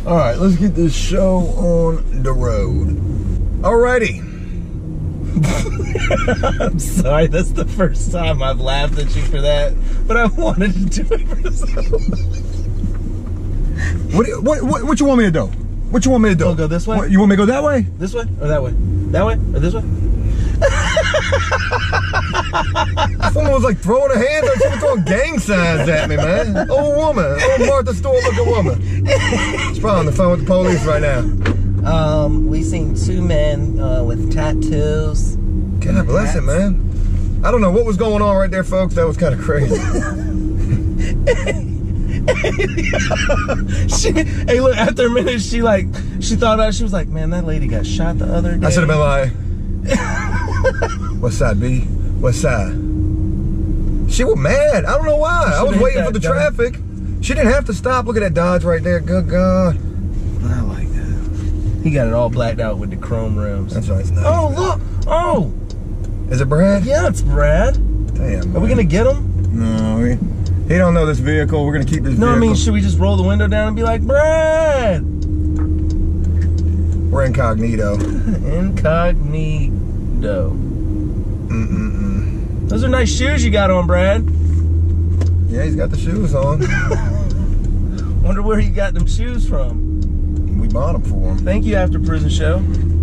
All right, let's get this show on the road. Alrighty. I'm sorry, that's the first time I've laughed at you for that, but I wanted to do it for someone. What you want me to do? What you want me to do? We'll go this way? You want me to go that way? This way or that way? That way or this way? Someone was like throwing a hand, like she was throwing gang signs at me, man. Old woman, old Martha Stewart looking woman. She's probably on the phone with the police right now. We seen two men with tattoos. God bless it, man. I don't know what was going on right there, folks. That was kind of crazy. Hey, look, after a minute, she thought about it. She was like, man, that lady got shot the other day. I should have been like, what's side, B? What's side? She was mad. I don't know why. I was waiting for the traffic. She didn't have to stop. Look at that Dodge right there. Good God. I like that. He got it all blacked out with the chrome rims. That's right. It's nice. Oh, look. Oh. Is it Brad? Yeah, it's Brad. Damn, man. Are we going to get him? No, he don't know this vehicle. We're going to keep this vehicle. No, I mean, should we just roll the window down and be like, Brad? We're incognito. Incognito. Those are nice shoes you got on, Brad. Yeah, he's got the shoes on. Wonder where you got them shoes from. We bought them for him. Thank you, AfterPrisonShow.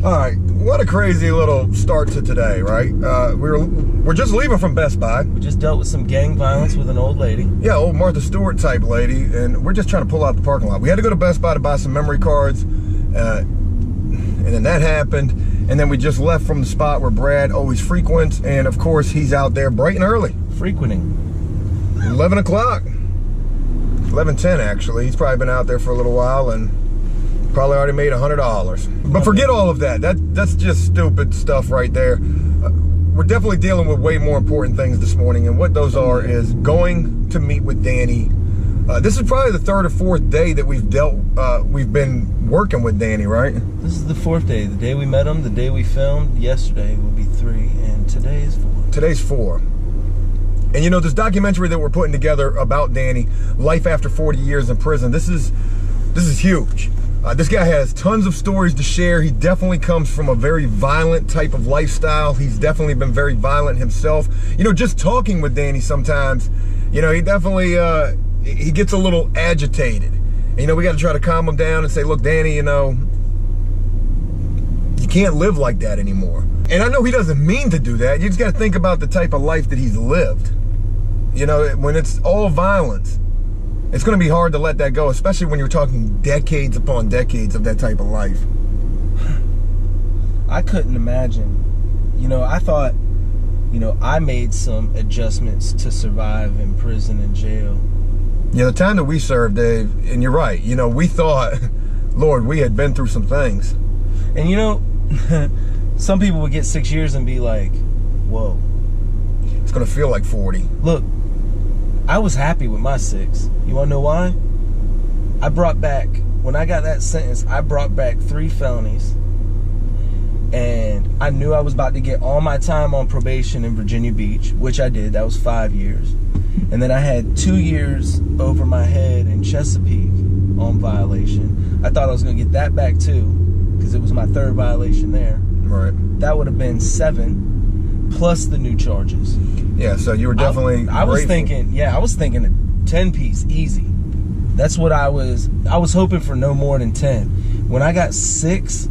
All right, what a crazy little start to today, right? We're just leaving from Best Buy. We just dealt with some gang violence with an old lady. Yeah, old Martha Stewart type lady, and we're just trying to pull out the parking lot. We had to go to Best Buy to buy some memory cards, and then that happened, and then we just left from the spot where Brad always frequents, and of course he's out there bright and early. Frequenting. 11 o'clock. 11:10 actually. He's probably been out there for a little while and probably already made $100. But forget all of that. That's just stupid stuff right there. We're definitely dealing with way more important things this morning, and what those are is going to meet with Danny. This is probably the third or fourth day that we've been working with Danny, right? This is the fourth day. The day we met him, the day we filmed. Yesterday will be 3, and today is 4. Today's 4. And you know, this documentary that we're putting together about Danny, Life After 40 Years in Prison, this is huge. This guy has tons of stories to share. He definitely comes from a very violent type of lifestyle. He's definitely been very violent himself. You know, just talking with Danny sometimes, you know, he definitely, he gets a little agitated. And, you know, we got to try to calm him down and say, look, Danny, you know, you can't live like that anymore. And I know he doesn't mean to do that. You just got to think about the type of life that he's lived. You know, when it's all violence, it's going to be hard to let that go, especially when you're talking decades upon decades of that type of life. I couldn't imagine. You know, I thought, you know, I made some adjustments to survive in prison and jail. Yeah, the time that we served, Dave, and you're right, you know, we thought, Lord, we had been through some things. And you know, some people would get 6 years and be like, whoa. It's going to feel like 40. Look, I was happy with my 6. You want to know why? I brought back, when I got that sentence, I brought back 3 felonies. And I knew I was about to get all my time on probation in Virginia Beach, which I did. That was 5 years. And then I had 2 years over my head in Chesapeake on violation. I thought I was going to get that back too, because it was my 3rd violation there. Right. That would have been 7 plus the new charges. Yeah, so you were definitely I was thinking, yeah, I was thinking a 10-piece easy. That's what I was hoping for, no more than 10. When I got 6,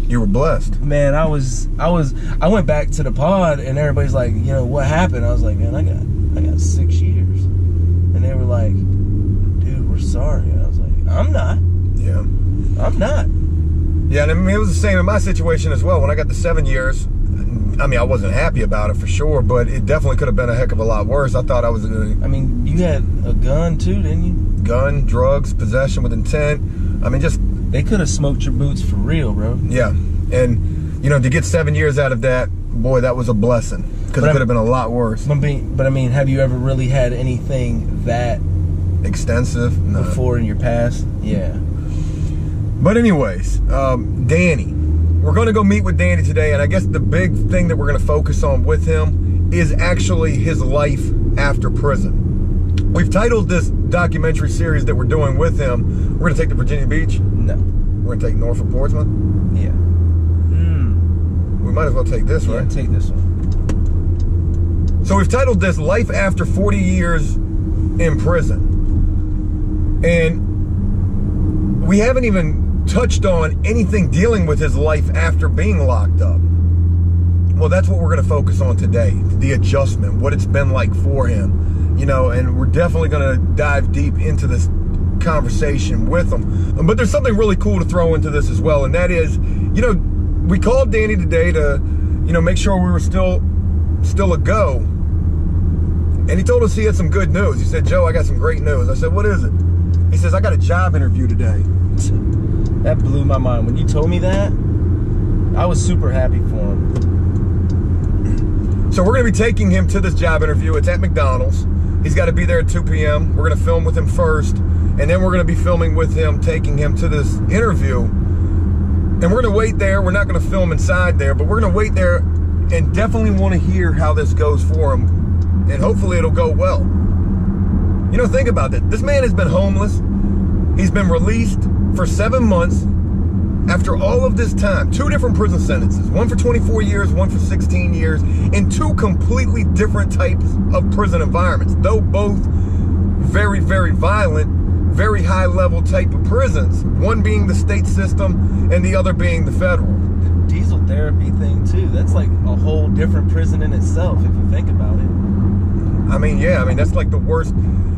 you were blessed. Man, I went back to the pod and everybody's like, you know, what happened? I was like, man, I got 6 years. And they were like, dude, we're sorry. I was like, I'm not. Yeah. I'm not. Yeah, and I mean, it was the same in my situation as well. When I got the 7 years, I mean, I wasn't happy about it for sure, but it definitely could have been a heck of a lot worse. I thought I was gonna... I mean, you had a gun too, didn't you? Gun, drugs, possession with intent. I mean, just... They could have smoked your boots for real, bro. Yeah, and, you know, to get 7 years out of that, boy, that was a blessing. Because it could have been a lot worse. But I mean, have you ever really had anything that... extensive? No. Before in your past? Yeah. But anyways, Danny. We're going to go meet with Danny today, and I guess the big thing that we're going to focus on with him is actually his life after prison. We've titled this documentary series that we're doing with him, we're going to take to Virginia Beach. No. We're going to take Norfolk Portsmouth. Yeah. We might as well take this, right? Yeah, take this one. So we've titled this Life After 40 Years in Prison. And we haven't even touched on anything dealing with his life after being locked up. Well, that's what we're going to focus on today. The adjustment, what it's been like for him. You know, and we're definitely going to dive deep into this conversation with him. But there's something really cool to throw into this as well, and that is, you know, we called Danny today to, you know, make sure we were still a go. And he told us he had some good news. He said, Joe, I got some great news. I said, what is it? He says, I got a job interview today. That blew my mind. When you told me that, I was super happy for him. So we're going to be taking him to this job interview. It's at McDonald's. He's got to be there at 2 p.m. We're going to film with him first, and then we're going to be filming with him, taking him to this interview. And we're going to wait there. We're not going to film inside there, but we're going to wait there and definitely want to hear how this goes for him. And hopefully it'll go well. You know, think about it. This man has been homeless. He's been released for 7 months after all of this time. 2 different prison sentences. One for 24 years, one for 16 years, in 2 completely different types of prison environments. Though both very, very violent, very high level type of prisons. One being the state system and the other being the federal. The diesel therapy thing too, that's like a whole different prison in itself if you think about it. I mean, yeah, I mean, that's like the worst,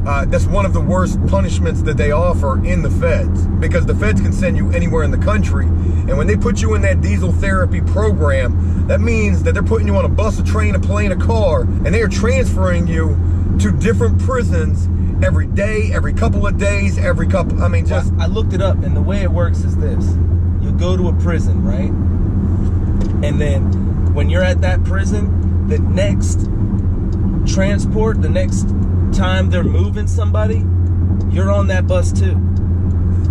that's one of the worst punishments that they offer in the feds, because the feds can send you anywhere in the country. And when they put you in that diesel therapy program, that means that they're putting you on a bus, a train, a plane, a car, and they are transferring you to different prisons every day, every couple of days, every couple, I mean, just. I looked it up, and the way it works is this. You go to a prison, right? And then when you're at that prison, the next transport, the next time they're moving somebody, you're on that bus too.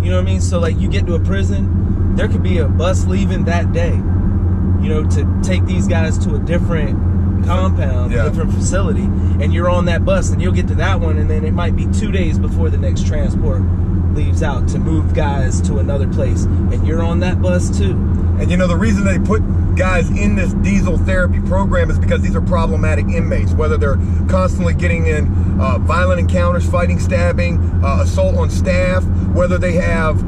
You know what I mean? So like you get to a prison, there could be a bus leaving that day, you know, to take these guys to a different compound, yeah, different facility, and you're on that bus, and you'll get to that one, and then it might be 2 days before the next transport leaves out to move guys to another place, and you're on that bus too. And you know, the reason they put guys in this diesel therapy program is because these are problematic inmates, whether they're constantly getting in violent encounters, fighting, stabbing, assault on staff, whether they have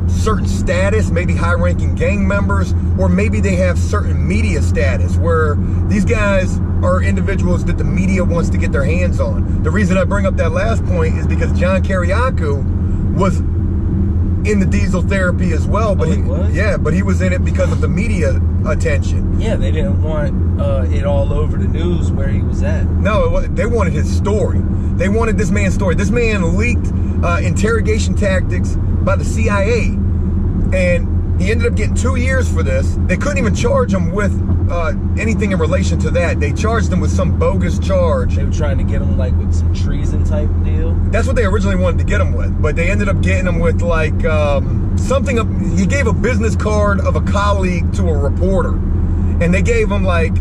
certain status, maybe high-ranking gang members, or maybe they have certain media status where these guys are individuals that the media wants to get their hands on. The reason I bring up that last point is because John Kiriakou was in the diesel therapy as well, but he was? Yeah, but he was in it because of the media attention. Yeah, they didn't want it all over the news where he was at. No, they wanted his story. They wanted this man's story. This man leaked interrogation tactics by the CIA, and he ended up getting 2 years for this. They couldn't even charge him with anything in relation to that. They charged him with some bogus charge. They were trying to get him like with some treason type deal. That's what they originally wanted to get him with, but they ended up getting him with like something. He gave a business card of a colleague to a reporter, and they gave him like,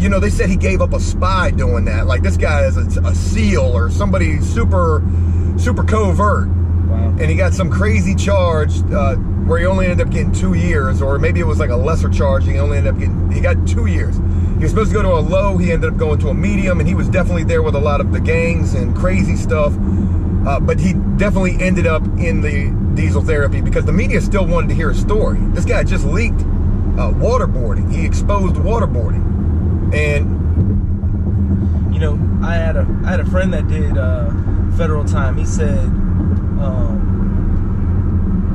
you know, they said he gave up a spy doing that. Like this guy is a SEAL or somebody super covert. Wow. And he got some crazy charge where he only ended up getting 2 years, or maybe it was like a lesser charge. He got 2 years. He was supposed to go to a low, he ended up going to a medium, and he was definitely there with a lot of the gangs and crazy stuff. But he definitely ended up in the diesel therapy because the media still wanted to hear his story. This guy just leaked waterboarding. He exposed waterboarding. And you know, I had a friend that did federal time. He said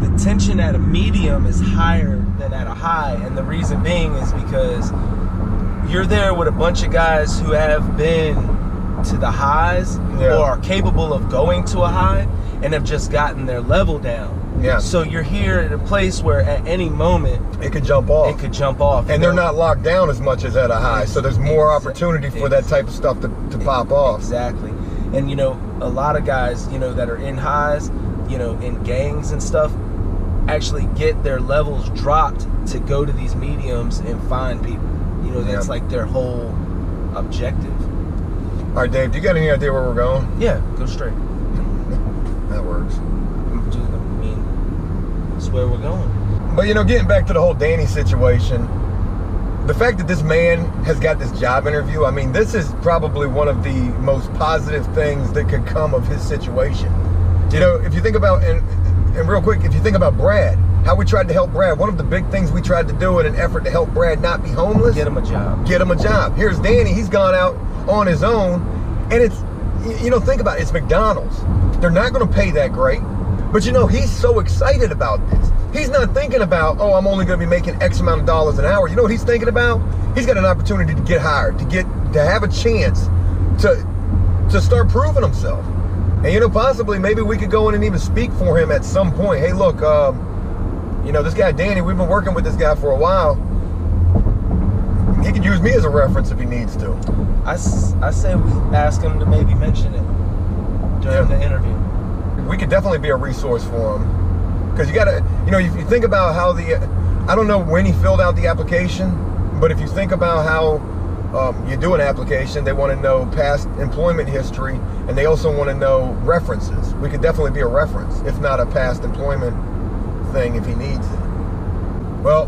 the tension at a medium is higher than at a high, and the reason being is because you're there with a bunch of guys who have been to the highs, yeah, or are capable of going to a high and have just gotten their level down. Yeah. So you're here at a place where at any moment it could jump off. It could jump off. And they're not locked down as much as at a high, so there's more opportunity for that type of stuff to pop off. Exactly. And you know, a lot of guys, you know, that are in highs, you know, in gangs and stuff, actually get their levels dropped to go to these mediums and find people. You know, that's like their whole objective. All right, Dave, do you got any idea where we're going? Yeah, go straight. That works. That's where we're going. But, you know, getting back to the whole Danny situation, the fact that this man has got this job interview, I mean, this is probably one of the most positive things that could come of his situation. You know, if you think about, and real quick, if you think about Brad, how we tried to help Brad, one of the big things we tried to do in an effort to help Brad not be homeless. Get him a job. Get him a job. Here's Danny, he's gone out on his own, and it's, you know, think about it, it's McDonald's. They're not gonna pay that great, but you know, he's so excited about this. He's not thinking about, oh, I'm only gonna be making X amount of dollars an hour. You know what he's thinking about? He's got an opportunity to get hired, to have a chance to start proving himself. And you know, possibly, maybe we could go in and even speak for him at some point. Hey, look, you know, this guy Danny, we've been working with this guy for a while. He could use me as a reference if he needs to. I say we ask him to maybe mention it during the interview. We could definitely be a resource for him. Because you gotta, you know, if you think about how I don't know when he filled out the application, but if you think about how you do an application, they want to know past employment history, and they also want to know references. We could definitely be a reference, if not a past employment thing if he needs it. Well,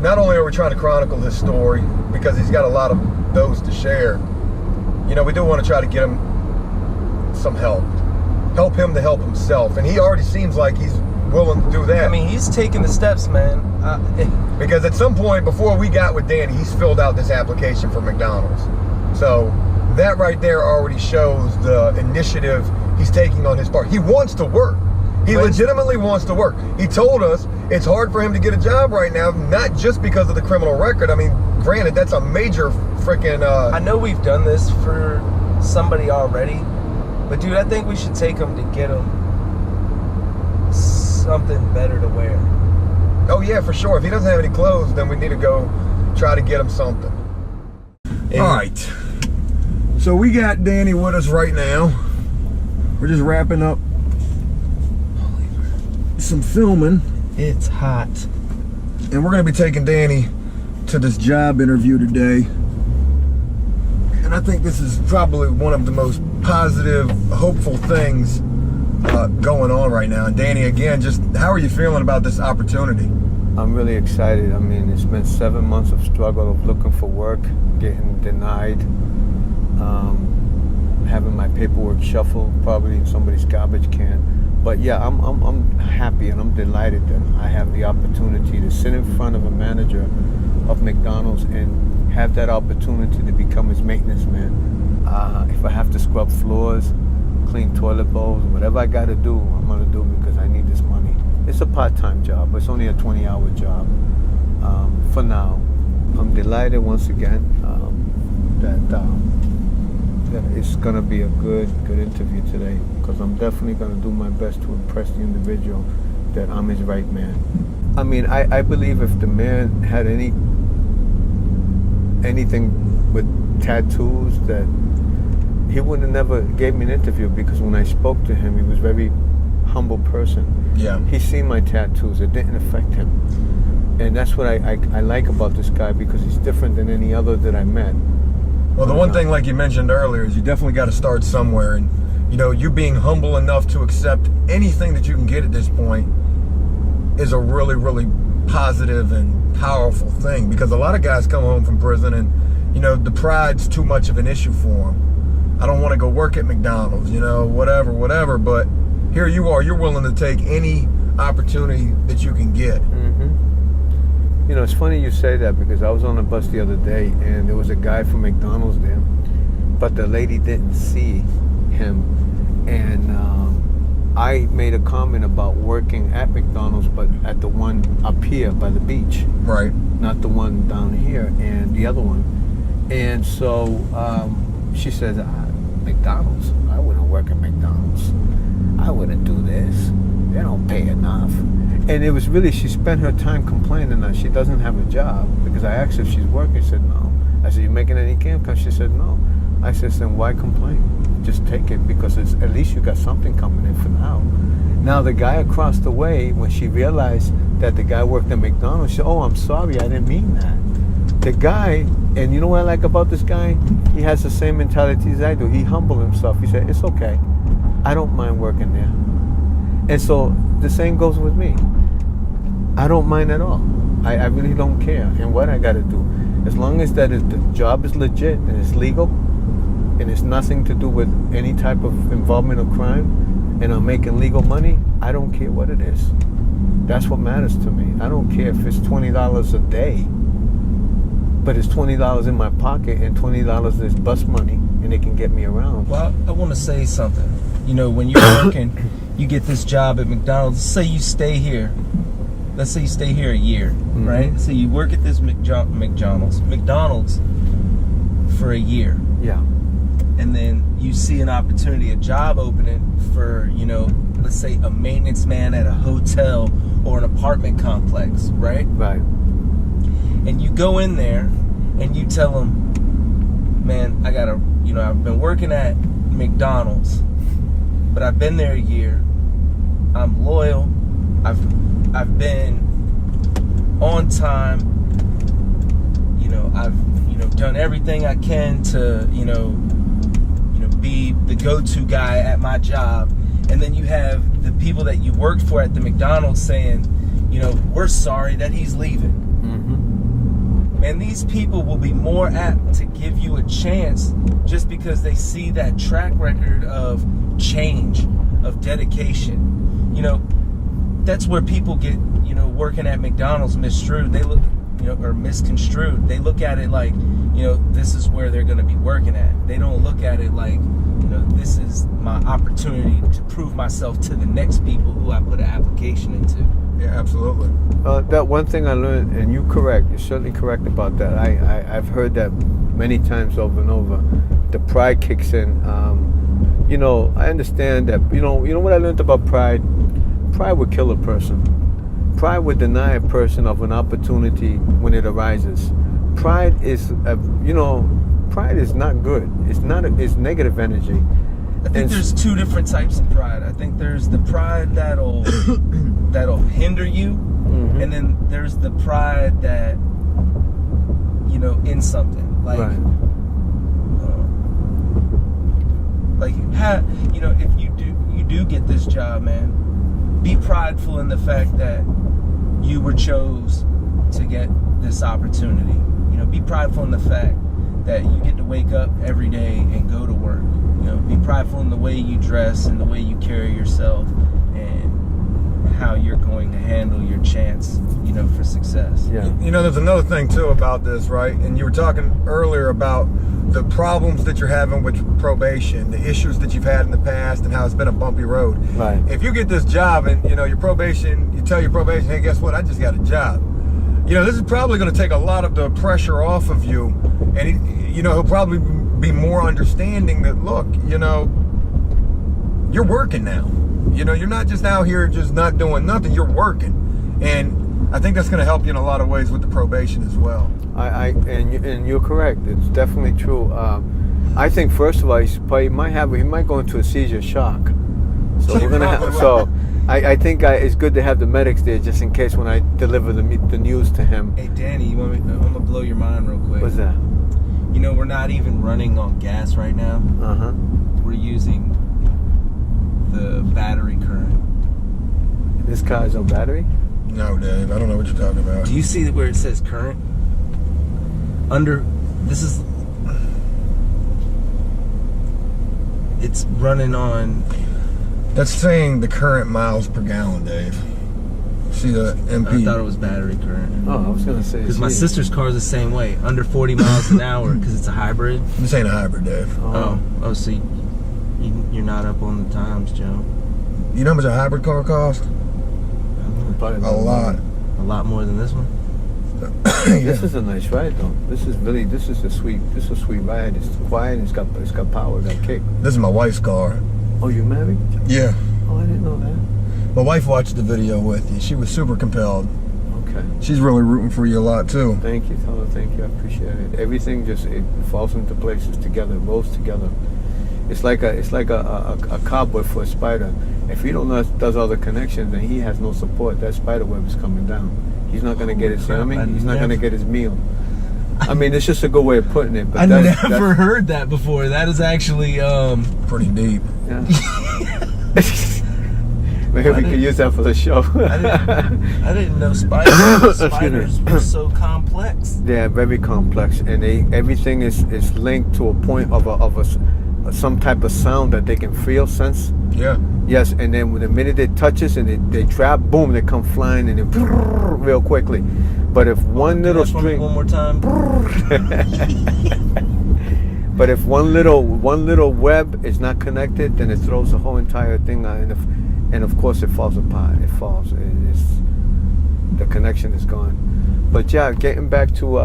not only are we trying to chronicle his story, because he's got a lot of those to share, you know, we do want to try to get him some help. Help him to help himself. And he already seems like he's willing to do that. I mean, he's taking the steps, man. Because at some point before we got with Danny, he's filled out this application for McDonald's. So that right there already shows the initiative he's taking on his part. He wants to work. He legitimately wants to work. He told us it's hard for him to get a job right now, not just because of the criminal record. I mean, granted, that's a major freaking... I know we've done this for somebody already, but dude, I think we should take him to get him something better to wear. Oh yeah, for sure. If he doesn't have any clothes, then we need to go try to get him something. All right. So we got Danny with us right now. We're just wrapping up some filming. It's hot. And we're going to be taking Danny to this job interview today. And I think this is probably one of the most positive, hopeful things going on right now. And Danny, again, just how are you feeling about this opportunity? I'm really excited. I mean, it's been 7 months of struggle of looking for work, getting denied, having my paperwork shuffled, probably in somebody's garbage can. But yeah, I'm happy and I'm delighted that I have the opportunity to sit in front of a manager of McDonald's and have that opportunity to become his maintenance man. If I have to scrub floors, clean toilet bowls, whatever I got to do, I'm going to do because I need this money. It's a part-time job. It's only a 20-hour job for now. I'm delighted once again that it's going to be a good interview today, because I'm definitely going to do my best to impress the individual that I'm his right man. I mean, I believe if the man had anything with tattoos, that he would have never gave me an interview, because when I spoke to him, he was a very humble person. Yeah. He seen my tattoos. It didn't affect him. And that's what I like about this guy, because he's different than any other that I met. Well, the one thing, like you mentioned earlier, is you definitely got to start somewhere. And, you know, you being humble enough to accept anything that you can get at this point is a really, really positive and powerful thing. Because a lot of guys come home from prison and, you know, the pride's too much of an issue for them. I don't want to go work at McDonald's, you know, whatever. But here you are, you're willing to take any opportunity that you can get. Mm-hmm. You know, it's funny you say that, because I was on a bus the other day and there was a guy from McDonald's there, but the lady didn't see him. And I made a comment about working at McDonald's, but at the one up here by the beach. Right. Not the one down here, and the other one. And so she says, McDonald's? I wouldn't work at McDonald's. I wouldn't do this. They don't pay enough. And it was really, she spent her time complaining that she doesn't have a job, because I asked her if she's working. She said, no. I said, you making any income? She said, no. I said, then why complain? Just take it, because at least you got something coming in for now. Now, the guy across the way, when she realized that the guy worked at McDonald's, she said, oh, I'm sorry, I didn't mean that. The guy And you know what I like about this guy? He has the same mentality as I do. He humbled himself. He said, it's okay. I don't mind working there. And so the same goes with me. I don't mind at all. I really don't care. And what I got to do, as long as the job is legit and it's legal and it's nothing to do with any type of involvement of crime and I'm making legal money, I don't care what it is. That's what matters to me. I don't care if it's $20 a day, but it's $20 in my pocket and $20 is bus money and it can get me around. Well, I want to say something. You know, when you're working, you get this job at McDonald's. Let's say you stay here. Let's say you stay here a year, right? So you work at this McDonald's for a year. Yeah. And then you see an opportunity, a job opening for, you know, let's say a maintenance man at a hotel or an apartment complex, right? Right. And you go in there and you tell them, man, I've been working at McDonald's, but I've been there a year. I'm loyal. I've been on time. You know, I've done everything I can to, be the go-to guy at my job. And then you have the people that you worked for at the McDonald's saying, we're sorry that he's leaving. And these people will be more apt to give you a chance just because they see that track record of change, of dedication. That's where people get, working at McDonald's misconstrued. They look, or misconstrued. They look at it like, this is where they're going to be working at. They don't look at it like, this is my opportunity to prove myself to the next people who I put an application into. Yeah, absolutely. That one thing I learned, and you're correct, you're certainly correct about that. I've heard that many times over and over. The pride kicks in. I understand that, you know what I learned about pride? Pride would kill a person. Pride would deny a person of an opportunity when it arises. Pride is, pride is not good. It's negative energy. I think there's two different types of pride. I think there's the pride that'll hinder you, and then there's the pride that in something like right. If you do get this job, man, be prideful in the fact that you were chose to get this opportunity. Be prideful in the fact that you get to wake up every day and go to work. Be prideful in the way you dress and the way you carry yourself and how you're going to handle your chance, for success. Yeah. There's another thing too about this, right? And you were talking earlier about the problems that you're having with probation, the issues that you've had in the past and how it's been a bumpy road. Right. If you get this job and, your probation, you tell your probation, hey, guess what? I just got a job. This is probably going to take a lot of the pressure off of you. And, he'll probably be more understanding that, look, you're working now. You're not just out here just not doing nothing. You're working. And I think that's going to help you in a lot of ways with the probation as well. And you're correct. It's definitely true. I think first of all, he might go into a seizure shock. So we're gonna have. So I think it's good to have the medics there just in case when I deliver the news to him. Hey Danny, I'm gonna blow your mind real quick. What's that? We're not even running on gas right now. We're using the battery current. This car is on battery? No, Dave. I don't know what you're talking about. Do you see where it says current? It's running on. That's saying the current miles per gallon, Dave. See the MP? I thought it was battery current. Oh, I was gonna say. Because my sister's car is the same way, under 40 miles an hour, because it's a hybrid. This ain't a hybrid, Dave. Oh, so you're not up on the times, Joe. You know how much a hybrid car costs? Probably a lot. A lot more than this one. Yeah. This is a nice ride, though. This is a sweet ride. It's quiet. It's got power. Got kick. This is my wife's car. Oh, you married? Yeah. Oh, I didn't know that. My wife watched the video with you. She was super compelled. Okay. She's really rooting for you a lot too. Thank you, fella. Thank you. I appreciate it. Everything it falls into places together, rolls together. It's like a cobweb for a spider. If he does all the connections, then he has no support. That spider web is coming down. He's not going to get his. He's not going to get his meal. I mean, it's just a good way of putting it. But I never heard that before. That is actually pretty deep. Yeah. Maybe we could use that for the show. I didn't know spiders were so complex. They're very complex, and everything is linked to a point of some type of sound that they can feel, sense. Yeah. Yes, and then when the minute it touches and they trap, boom, they come flying and then real quickly. But if one little string, one more time. but if one little web is not connected, then it throws the whole entire thing out, and of course it falls apart. It falls. The connection is gone. But yeah, getting back to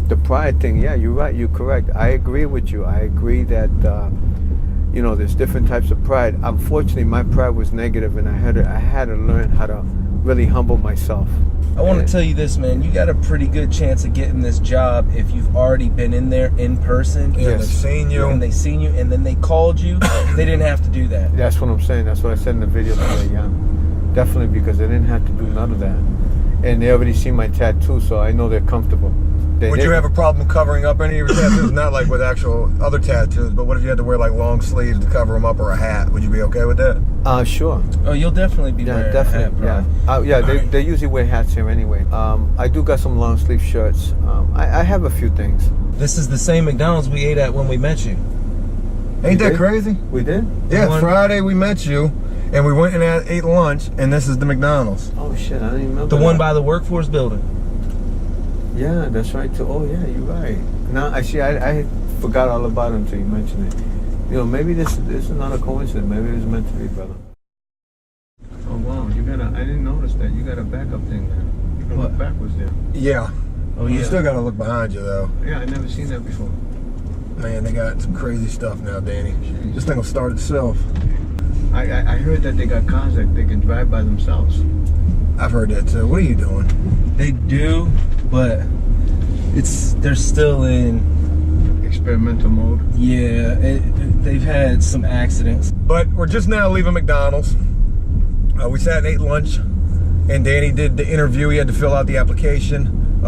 the pride thing. Yeah, you're right. You're correct. I agree with you. I agree that there's different types of pride. Unfortunately, my pride was negative, and I had to learn how to really humble myself. I want to tell you this, man. You got a pretty good chance of getting this job if you've already been in there in person. Yeah, they've seen you. And they seen you, and then they called you. They didn't have to do that. That's what I'm saying. That's what I said in the video today, yeah. Definitely, because they didn't have to do none of that. And they already see my tattoo, so I know they're comfortable. Would you have a problem covering up any of your tattoos? Not like with actual other tattoos, but what if you had to wear like long sleeves to cover them up, or a hat? Would you be okay with that? Sure. Oh, you'll definitely be wearing definitely, a hat, yeah. They usually wear hats here anyway. I do got some long sleeve shirts. I have a few things. This is the same McDonald's we ate at when we met you. Ain't that crazy? We did? Yeah, Friday we met you, and we went and ate lunch, and this is the McDonald's. Oh shit, I didn't even remember the one by the workforce building. Yeah, that's right too. Oh yeah, you're right. Now I forgot all about it until you mentioned it. Maybe this is not a coincidence. Maybe it was meant to be, brother. Oh wow, I didn't notice that. You got a backup thing there. You can look backwards there. Yeah. Oh yeah. You still gotta look behind you though. Yeah, I never seen that before. Man, they got some crazy stuff now, Danny. Jeez. This thing will start itself. I heard that they got cars that they can drive by themselves. I've heard that too. What are you doing? They do, but they're still in experimental mode. Yeah, they've had some accidents. But we're just now leaving McDonald's. We sat and ate lunch, and Danny did the interview. He had to fill out the application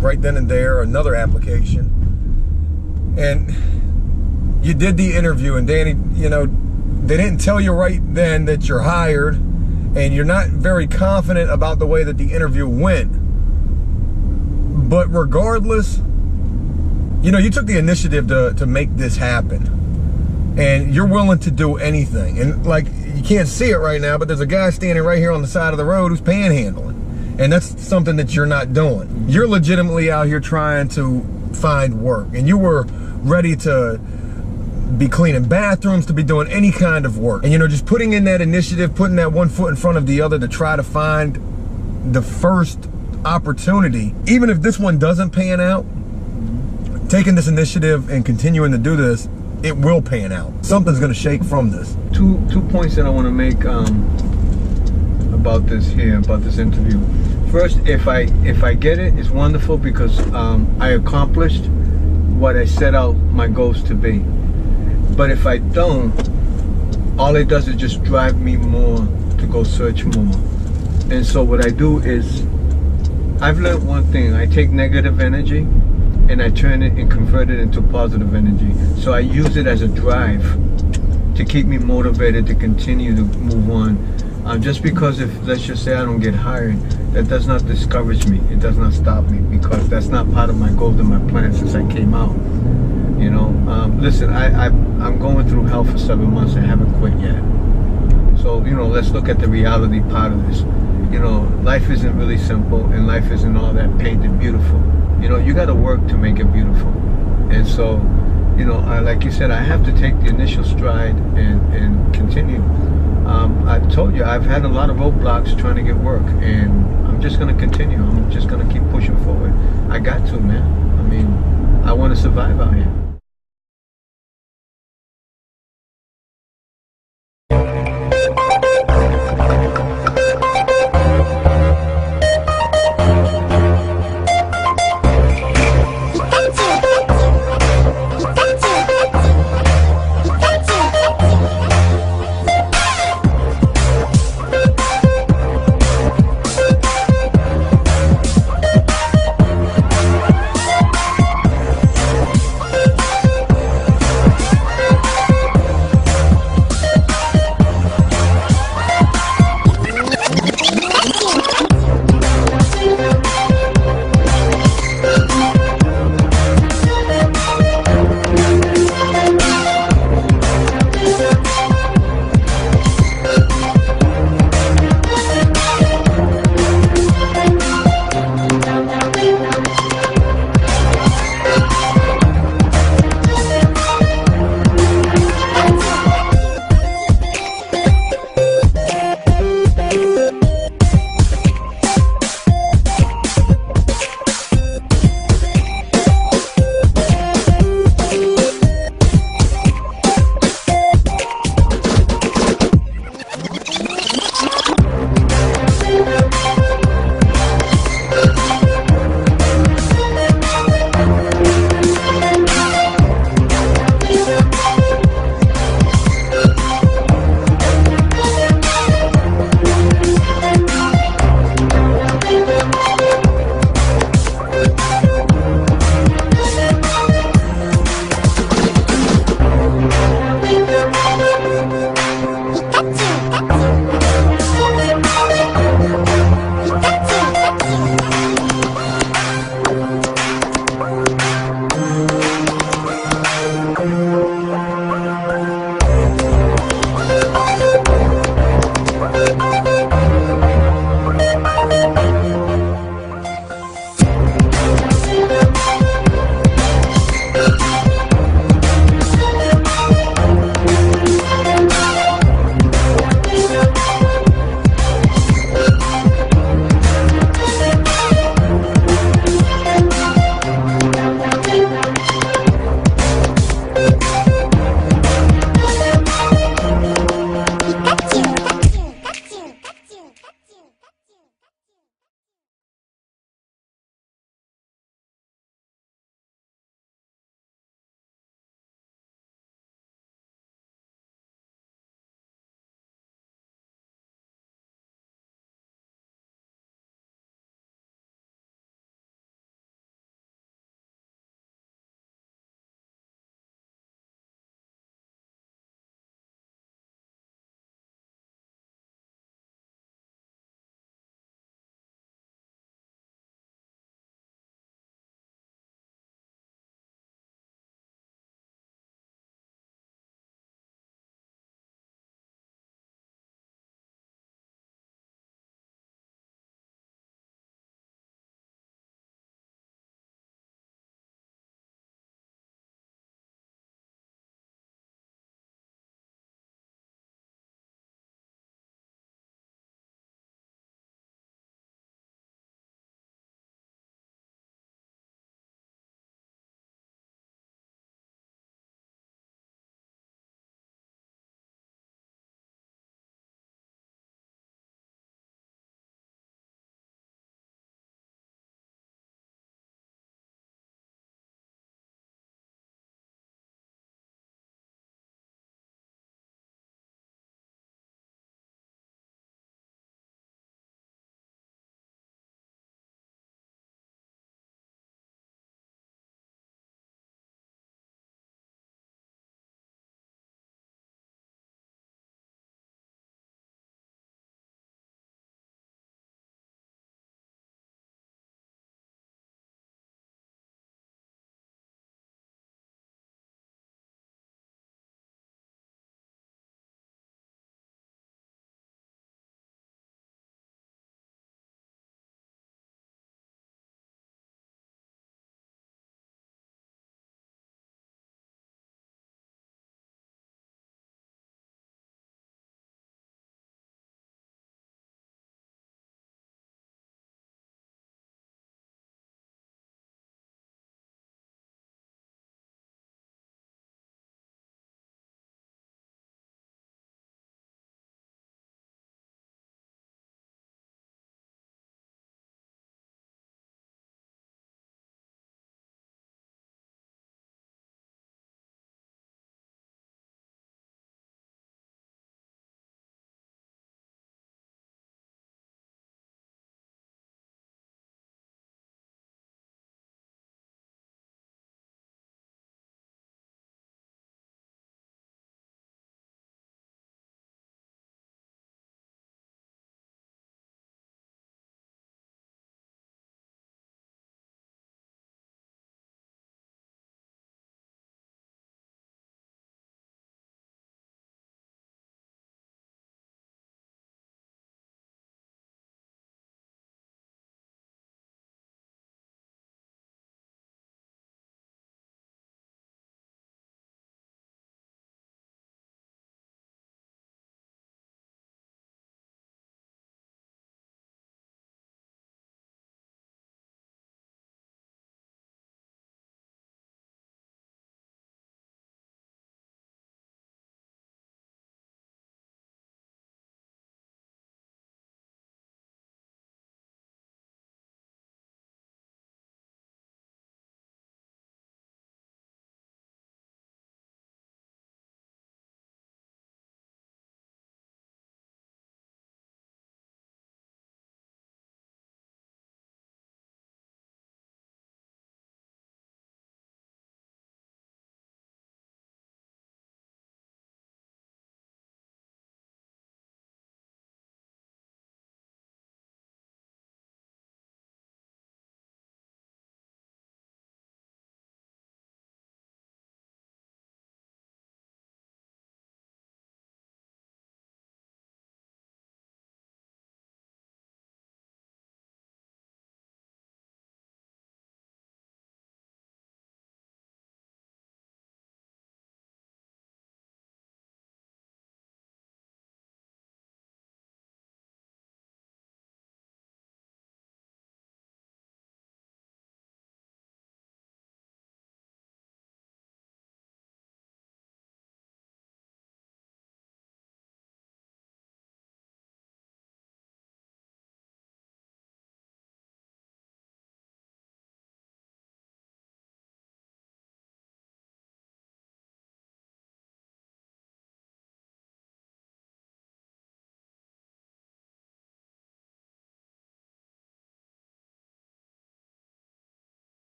right then and there, another application. And you did the interview, and Danny, they didn't tell you right then that you're hired, and you're not very confident about the way that the interview went. But regardless, you took the initiative to make this happen, and you're willing to do anything. And like, you can't see it right now, but there's a guy standing right here on the side of the road who's panhandling, and that's something that you're not doing. You're legitimately out here trying to find work, and you were ready to be cleaning bathrooms, to be doing any kind of work. And just putting in that initiative, putting that one foot in front of the other to try to find the first opportunity, even if this one doesn't pan out, taking this initiative and continuing to do this, it will pan out. Something's gonna shake from this. Two points that I want to make about this interview. First, if I get it, it's wonderful because I accomplished what I set out my goals to be. But if I don't, all it does is just drive me more to go search more. And so what I do is, I've learned one thing. I take negative energy and I turn it and convert it into positive energy. So I use it as a drive to keep me motivated to continue to move on. Just because if, let's just say I don't get hired, that does not discourage me. It does not stop me, because that's not part of my goals and my plan since I came out. Listen, I'm going through hell for 7 months. I haven't quit yet. So, let's look at the reality part of this. Life isn't really simple, and life isn't all that painted beautiful. You got to work to make it beautiful. And so, like you said, I have to take the initial stride and continue. I told you, I've had a lot of roadblocks trying to get work, and I'm just going to continue. I'm just going to keep pushing forward. I got to, man. I mean, I want to survive out here.